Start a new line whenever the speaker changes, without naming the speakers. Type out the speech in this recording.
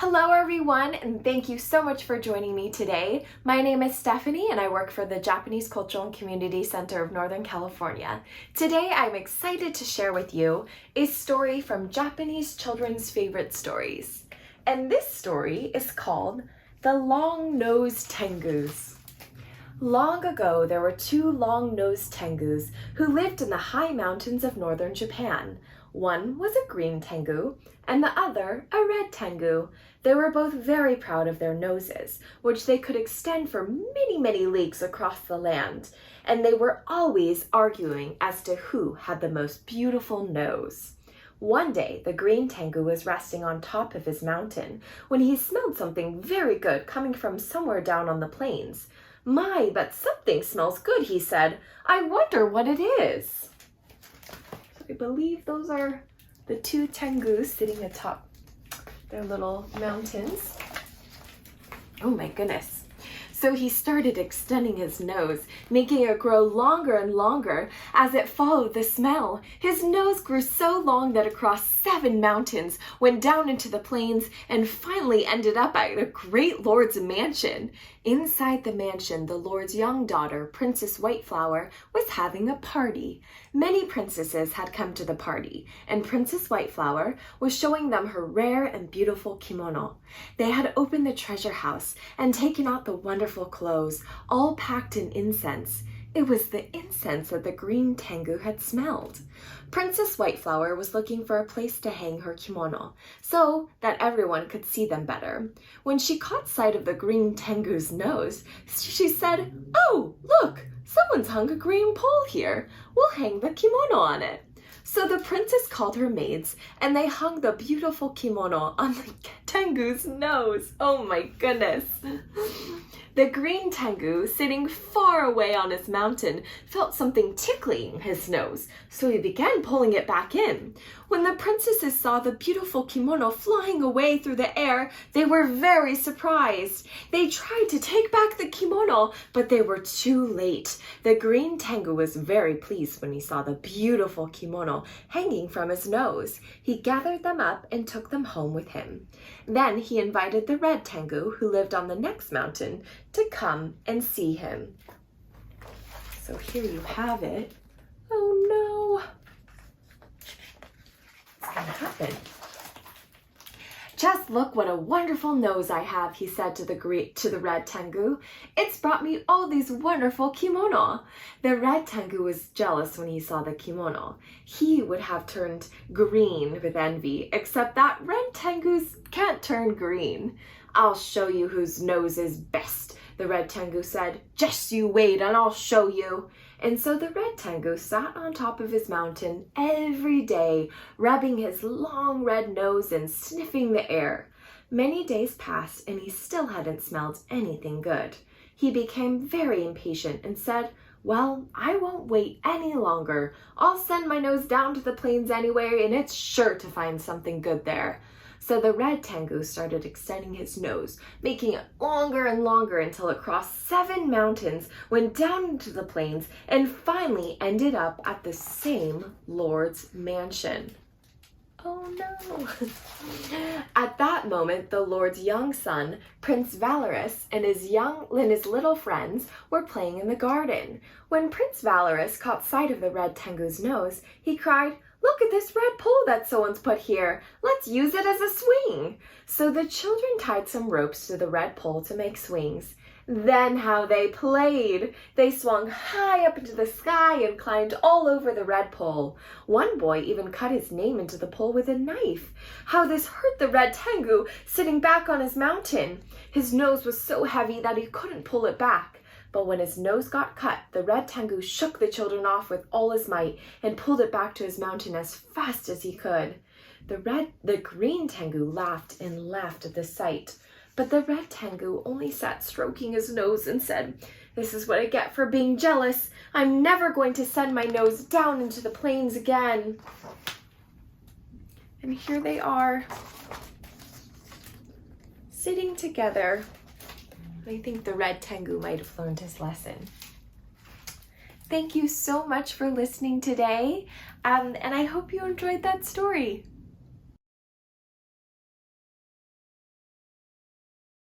Hello everyone, and thank you so much for joining me today. My name is Stephanie and I work for the Japanese Cultural and Community Center of Northern California. Today I'm excited to share with you a story from Japanese children's favorite stories. And this story is called The Long-Nosed Tengus. Long ago, there were two long-nosed Tengus who lived in the high mountains of northern Japan. One was a green Tengu and the other a red Tengu. They were both very proud of their noses, which they could extend for many leagues across the land, and they were always arguing as to who had the most beautiful nose. One day, the green Tengu was resting on top of his mountain when he smelled something very good coming from somewhere down on the plains. "My, but something smells good," he said. "I wonder what it is." I believe those are the two Tengus sitting atop their little mountains. Oh my goodness. So he started extending his nose, making it grow longer and longer as it followed the smell. His nose grew so long that it crossed 7 mountains, went down into the plains, and finally ended up at a great lord's mansion. Inside the mansion, the lord's young daughter, Princess Whiteflower, was having a party. Many princesses had come to the party, and Princess Whiteflower was showing them her rare and beautiful kimono. They had opened the treasure house and taken out the wonderful clothes, all packed in incense. It was the incense that the green Tengu had smelled. Princess Whiteflower was looking for a place to hang her kimono, so that everyone could see them better. When she caught sight of the green Tengu's nose, she said, "Oh, look, someone's hung a green pole here. We'll hang the kimono on it." So the princess called her maids, and they hung the beautiful kimono on the Tengu's nose. Oh my goodness. The green Tengu, sitting far away on his mountain, felt something tickling his nose, so he began pulling it back in. When the princesses saw the beautiful kimono flying away through the air, they were very surprised. They tried to take back the kimono, but they were too late. The green Tengu was very pleased when he saw the beautiful kimono hanging from his nose. He gathered them up and took them home with him. Then he invited the red Tengu, who lived on the next mountain, to come and see him. So here you have it. Oh no! What's gonna happen? "Just look what a wonderful nose I have," he said to the red Tengu. "It's brought me all these wonderful kimono." The red Tengu was jealous when he saw the kimono. He would have turned green with envy, except that red Tengus can't turn green. "I'll show you whose nose is best," the red Tengu said. "Just you wait and I'll show you." And so the red Tengu sat on top of his mountain every day, rubbing his long red nose and sniffing the air. Many days passed and he still hadn't smelled anything good. He became very impatient and said, "Well, I won't wait any longer. I'll send my nose down to the plains anyway, and it's sure to find something good there." So the red Tengu started extending his nose, making it longer and longer until it crossed 7 mountains, went down into the plains, and finally ended up at the same lord's mansion. Oh no! At that moment, the lord's young son, Prince Valorous, and his little friends were playing in the garden. When Prince Valorous caught sight of the red Tengu's nose, he cried, "Look at this red pole that someone's put here. Let's use it as a swing." So the children tied some ropes to the red pole to make swings. Then how they played! They swung high up into the sky and climbed all over the red pole. One boy even cut his name into the pole with a knife. How this hurt the red Tengu sitting back on his mountain. His nose was so heavy that he couldn't pull it back. But when his nose got cut, the red Tengu shook the children off with all his might and pulled it back to his mountain as fast as he could. The green Tengu laughed and laughed at the sight. But the red Tengu only sat stroking his nose and said, "This is what I get for being jealous. I'm never going to send my nose down into the plains again." And here they are, sitting together. I think the red Tengu might have learned his lesson. Thank you so much for listening today, and I hope you enjoyed that story.